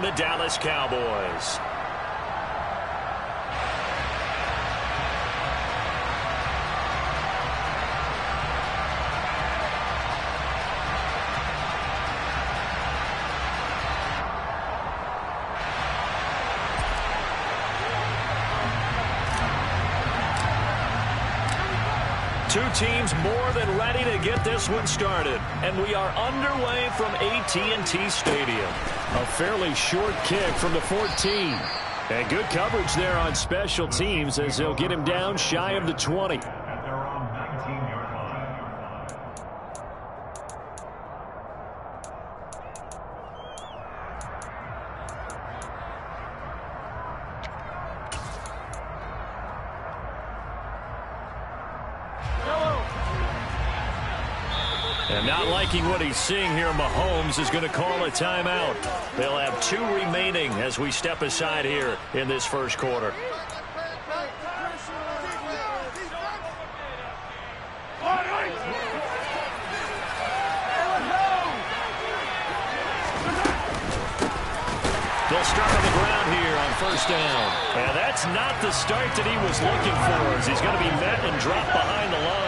and the Dallas Cowboys. Two teams more than ready to get this one started. And we are underway from AT&T Stadium. A fairly short kick from the 14. And good coverage there on special teams as they'll get him down shy of the 20. And not liking what he's seeing here, Mahomes is going to call a timeout. They'll have 2 remaining as we step aside here in this first quarter. They'll start on the ground here on first down. And that's not the start that he was looking for, as he's going to be met and dropped behind the line.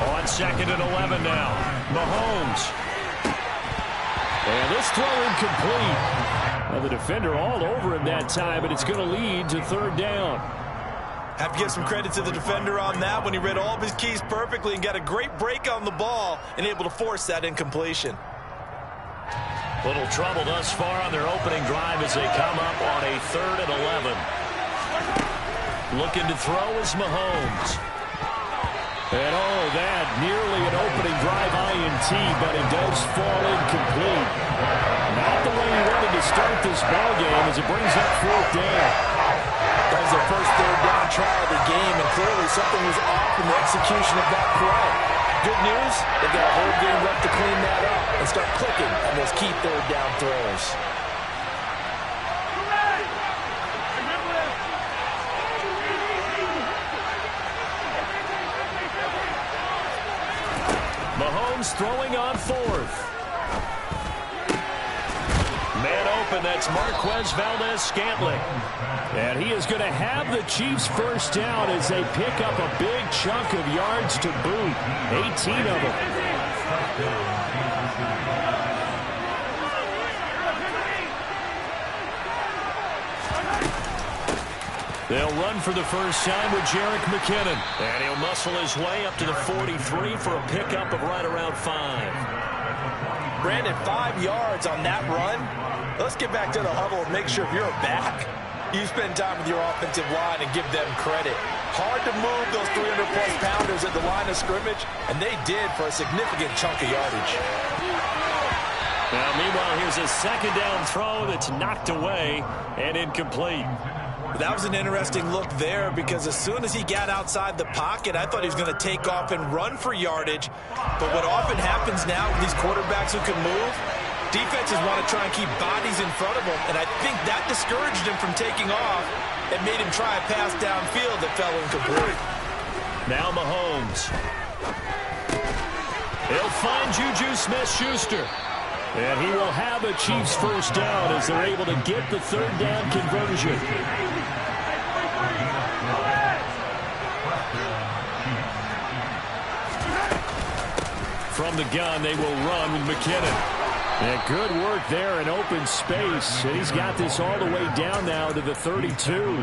On 2nd and 11 now. Mahomes. And this throw incomplete. Well, the defender all over him that time, but it's going to lead to 3rd down. Have to give some credit to the defender on that when he read all of his keys perfectly and got a great break on the ball and able to force that incompletion. Little trouble thus far on their opening drive as they come up on a 3rd and 11. Looking to throw is Mahomes. And oh, that nearly an opening drive INT, but it does fall incomplete. Not the way he wanted to start this ballgame as it brings up 4th down. That was their first 3rd down try of the game, and clearly something was off in the execution of that play. Good news, they've got a whole game left to clean that up and start clicking on those key 3rd down throws. Mahomes throwing on 4th. Man open, that's Marquez Valdez-Scantling. And he is going to have the Chiefs first down as they pick up a big chunk of yards to boot. 18 of them. They'll run for the first time with Jerick McKinnon. And he'll muscle his way up to the 43 for a pickup of right around 5. Brandon, 5 yards on that run. Let's get back to the huddle and make sure if you're a back, you spend time with your offensive line and give them credit. Hard to move those 300-plus pounders at the line of scrimmage, and they did for a significant chunk of yardage. Now, meanwhile, here's a 2nd down throw that's knocked away and incomplete. That was an interesting look there because as soon as he got outside the pocket, I thought he was going to take off and run for yardage. But what often happens now with these quarterbacks who can move, defenses want to try and keep bodies in front of them, and I think that discouraged him from taking off and made him try a pass downfield that fell incomplete. Now Mahomes. He'll find Juju Smith-Schuster. And he will have a Chiefs first down as they're able to get the 3rd down conversion. From the gun, they will run with McKinnon. And good work there in open space. And he's got this all the way down now to the 32.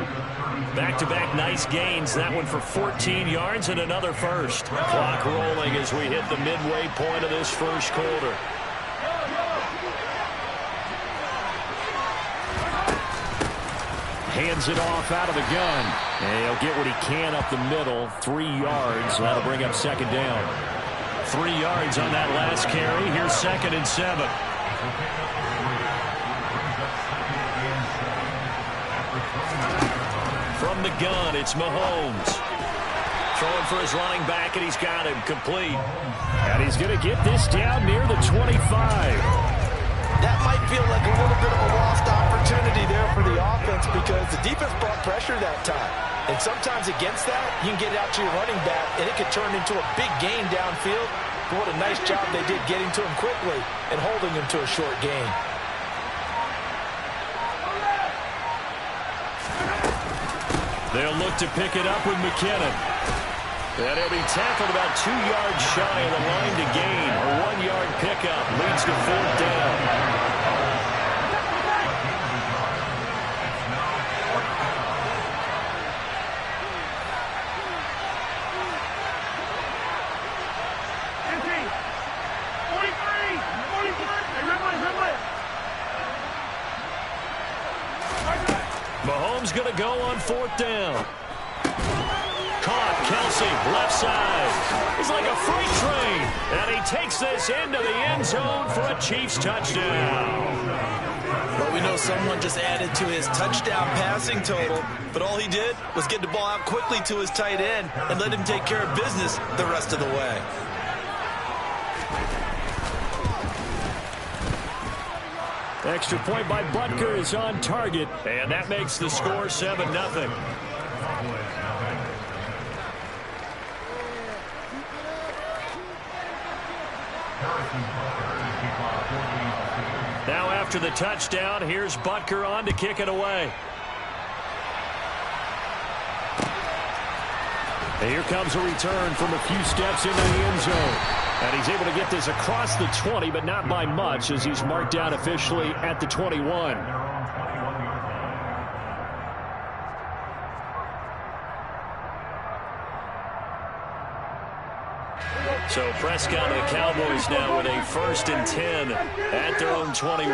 Back-to-back nice gains. That one for 14 yards and another first. Clock rolling as we hit the midway point of this first quarter. Hands it off out of the gun. And he'll get what he can up the middle. 3 yards. That'll bring up 2nd down. 3 yards on that last carry. Here's 2nd and 7. From the gun, it's Mahomes. Throwing for his running back, and he's got him complete. And he's going to get this down near the 25. That might feel like a little bit of a lost opportunity there for the offense because the defense brought pressure that time. And sometimes against that, you can get it out to your running back, and it could turn into a big gain downfield. But what a nice job they did getting to him quickly and holding him to a short gain. They'll look to pick it up with McKinnon. And he'll be tackled about 2 yards shy of the line to gain. A 1-yard pickup leads to 4th down. Mahomes going to go on 4th down. Caught, Kelsey, left side. He's like a freight train. And he takes this into the end zone for a Chiefs touchdown. Well, we know someone just added to his touchdown passing total, but all he did was get the ball out quickly to his tight end and let him take care of business the rest of the way. Extra point by Butker is on target, and that makes the score 7-0. Now after the touchdown, here's Butker on to kick it away. And here comes a return from a few steps into the end zone. And he's able to get this across the 20, but not by much, as he's marked down officially at the 21. So Prescott and the Cowboys now with a 1st and 10 at their own 21.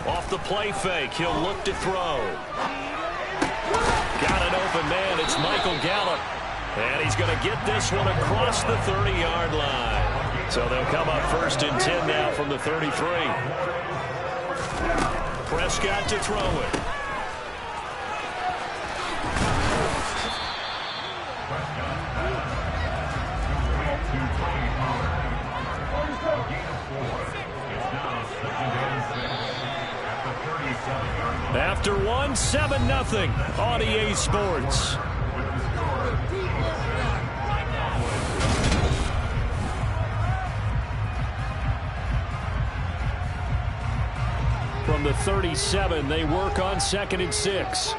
Off the play fake, he'll look to throw. Got an open man, it's Michael Gallup. And he's going to get this one across the 30-yard line. So they'll come up 1st and 10 now from the 33. Prescott to throw it. After one, 7-0 on EA Sports. From the 37, they work on 2nd and 6.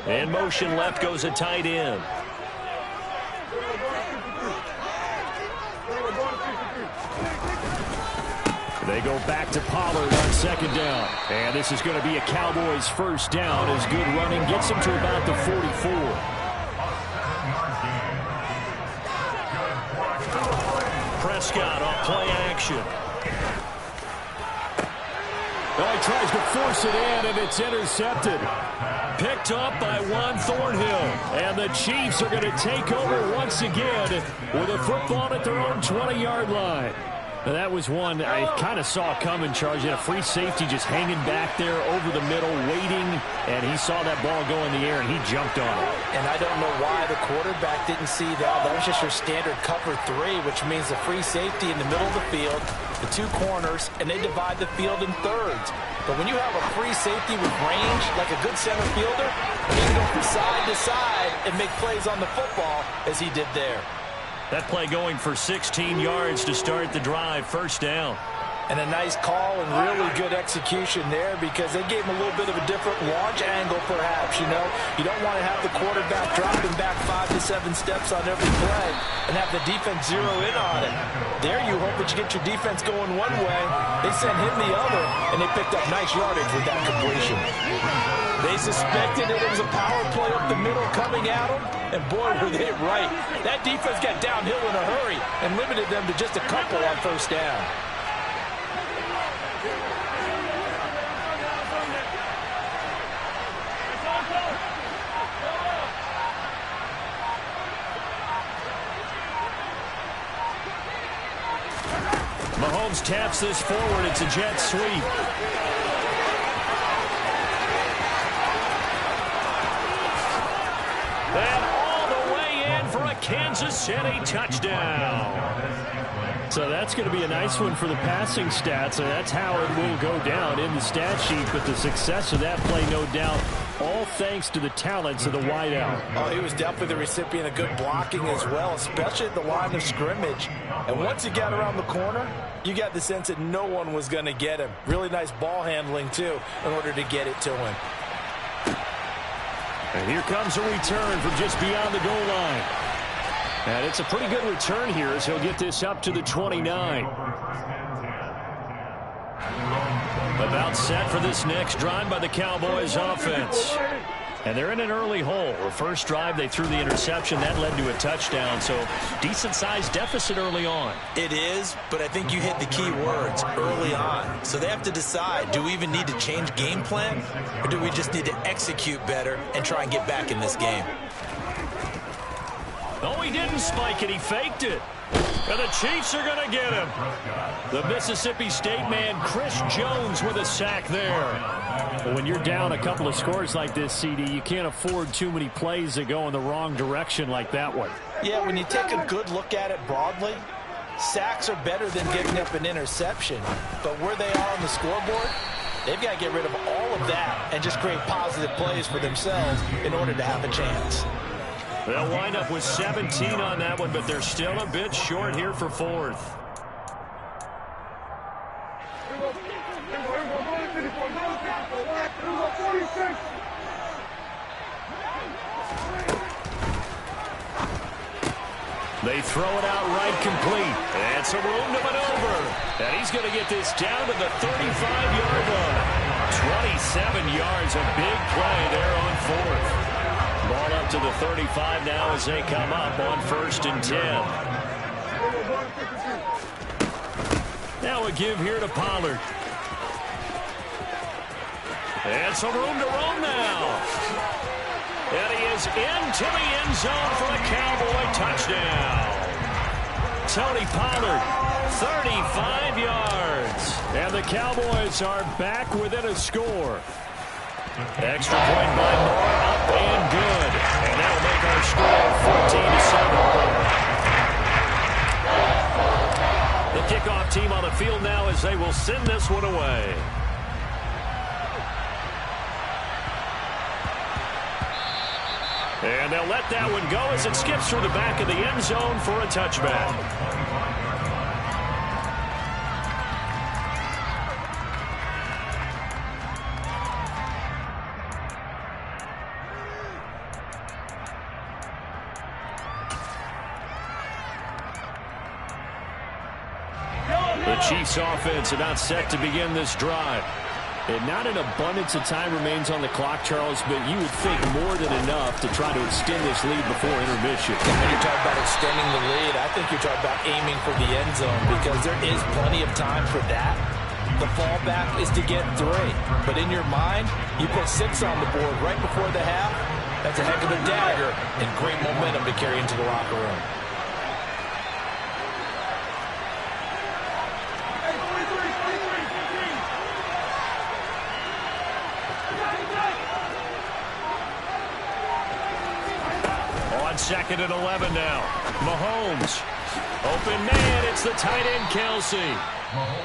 In motion left goes a tight end. They go back to Pollard on 2nd down. And this is going to be a Cowboys 1st down as good running gets them to about the 44. Prescott on play action. Oh, he tries to force it in, and it's intercepted. Picked up by Juan Thornhill. And the Chiefs are going to take over once again with a football at their own 20-yard line. Now, that was one I kind of saw coming, Charles. You had a free safety just hanging back there over the middle, waiting, and he saw that ball go in the air, and he jumped on it. And I don't know why the quarterback didn't see that. That was just your standard cover 3, which means the free safety in the middle of the field, the 2 corners, and they divide the field in thirds. But when you have a free safety with range, like a good center fielder, he can go from side to side and make plays on the football as he did there. That play going for 16 yards to start the drive, 1st down. And a nice call and really good execution there because they gave him a little bit of a different launch angle perhaps, you know. You don't want to have the quarterback dropping back 5 to 7 steps on every play and have the defense zero in on it. There you hope that you get your defense going one way. They sent him the other, and they picked up nice yardage with that completion. They suspected that it was a power play up the middle coming at them, and boy, were they right. That defense got downhill in a hurry and limited them to just a couple on 1st down. Mahomes taps this forward. It's a jet sweep. And all the way in for a Kansas City touchdown. So that's going to be a nice one for the passing stats, and that's how it will go down in the stat sheet. But the success of that play, no doubt, all thanks to the talents of the wideout. Oh, he was definitely the recipient of good blocking as well, especially at the line of scrimmage. And once he got around the corner, you got the sense that no one was going to get him. Really nice ball handling, too, in order to get it to him. And here comes a return from just beyond the goal line. And it's a pretty good return here as he'll get this up to the 29. About set for this next drive by the Cowboys offense. And they're in an early hole. The first drive, they threw the interception. That led to a touchdown. So decent-sized deficit early on. It is, but I think you hit the key words, early on. So they have to decide, do we even need to change game plan? Or do we just need to execute better and try and get back in this game? Oh, he didn't spike it. He faked it. And the Chiefs are going to get him. The Mississippi State man, Chris Jones, with a sack there. Well, when you're down a couple of scores like this, CD, you can't afford too many plays that go in the wrong direction like that one. Yeah, when you take a good look at it broadly, sacks are better than giving up an interception. But where they are on the scoreboard, they've got to get rid of all of that and just create positive plays for themselves in order to have a chance. They'll wind up with 17 on that one, but they're still a bit short here for fourth. They throw it out right complete. And some room to maneuver. And he's going to get this down to the 35-yard line. 27 yards, a big play there on fourth. Ball up to the 35 now as they come up on 1st and 10. Now a give here to Pollard. And some room to roam now. And he is into the end zone for a Cowboy touchdown. Tony Pollard, 35 yards. And the Cowboys are back within a score. Extra point by Moore, up and good. And that'll make our score 14-7. The kickoff team on the field now as they will send this one away. And they'll let that one go as it skips through the back of the end zone for a touchback. The Chiefs offense about set to begin this drive. And not an abundance of time remains on the clock, Charles, but you would think more than enough to try to extend this lead before intermission. When you're talking about extending the lead, I think you're talking about aiming for the end zone because there is plenty of time for that. The fallback is to get 3. But in your mind, you put 6 on the board right before the half. That's a heck of a dagger and great momentum to carry into the locker room. On 2nd and 11 now. Mahomes. Open man. It's the tight end, Kelsey.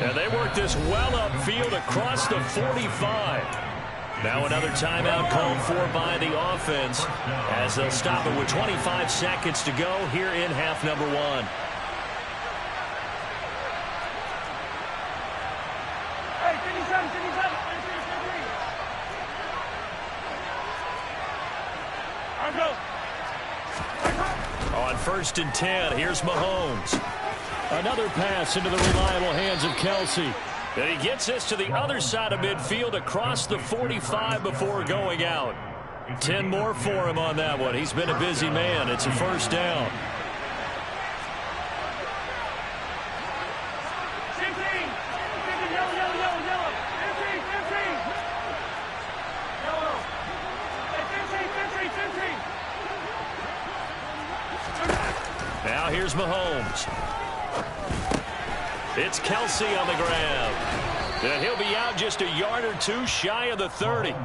And they work this well upfield across the 45. Now another timeout called for by the offense as they'll stop it with 25 seconds to go here in half number 1. On 1st and 10, here's Mahomes. Another pass into the reliable hands of Kelsey. And he gets this to the other side of midfield across the 45 before going out. 10 more for him on that one. He's been a busy man. It's a first down. Now here's Mahomes. It's Kelsey on the grab. And he'll be out just a yard or two shy of the 30.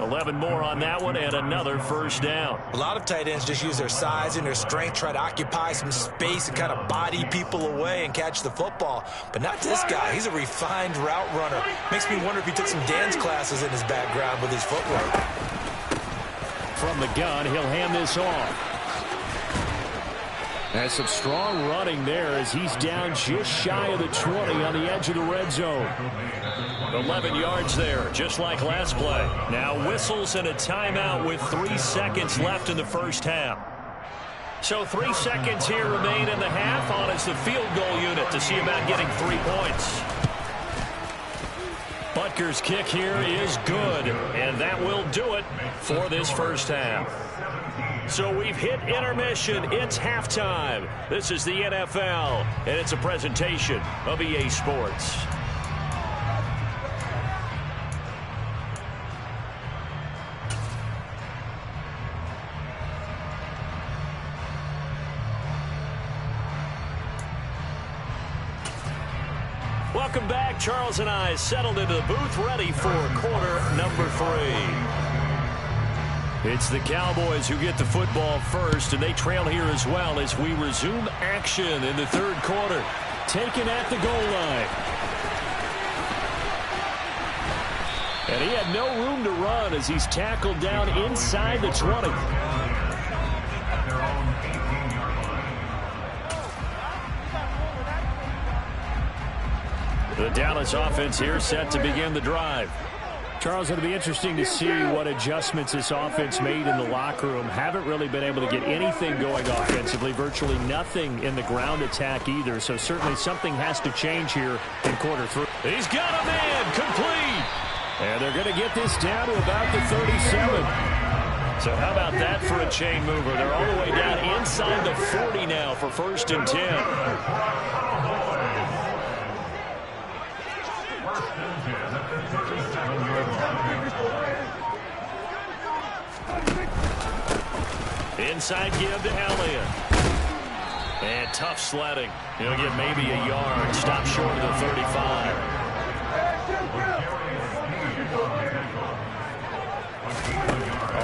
11 more on that one and another first down. A lot of tight ends just use their size and their strength, try to occupy some space and kind of body people away and catch the football. But not this guy. He's a refined route runner. Makes me wonder if he took some dance classes in his background with his footwork. From the gun, he'll hand this off. Has some strong running there as he's down just shy of the 20 on the edge of the red zone. 11 yards there, just like last play. Now whistles and a timeout with 3 seconds left in the first half. So 3 seconds here remain in the half on as the field goal unit to see about getting 3 points. Butker's kick here is good, and that will do it for this first half. So we've hit intermission. It's halftime. This is the NFL, and it's a presentation of EA Sports. Welcome back. Charles and I settled into the booth, ready for quarter number 3. It's the Cowboys who get the football first, and they trail here as well as we resume action in the third quarter. Taken at the goal line. And he had no room to run as he's tackled down inside the 20. The Dallas offense here set to begin the drive. Charles, it'll be interesting to see what adjustments this offense made in the locker room. Haven't really been able to get anything going offensively, virtually nothing in the ground attack either. So certainly something has to change here in quarter 3. He's got a man complete. And they're going to get this down to about the 37. So how about that for a chain mover? They're all the way down inside the 40 now for 1st and 10. Inside give to Elliott. And tough sledding. He'll get maybe a yard. Stop short of the 35.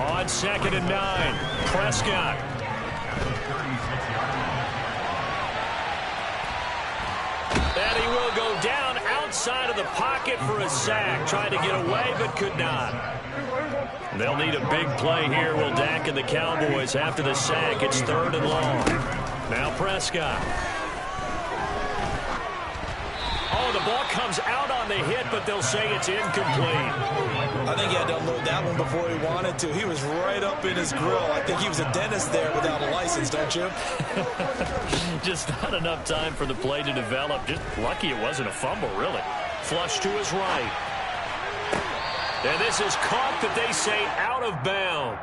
On 2nd and 9. Prescott. And he will go down outside of the pocket for a sack. Tried to get away but could not. They'll need a big play here, will Dak and the Cowboys after the sack. It's 3rd and long. Now Prescott. Oh, the ball comes out on the hit, but they'll say it's incomplete. I think he had to unload that one before he wanted to. He was right up in his grill. I think he was a dentist there without a license, don't you? Just not enough time for the play to develop. Just lucky it wasn't a fumble, really. Flush to his right. And this is caught, that they say out of bounds.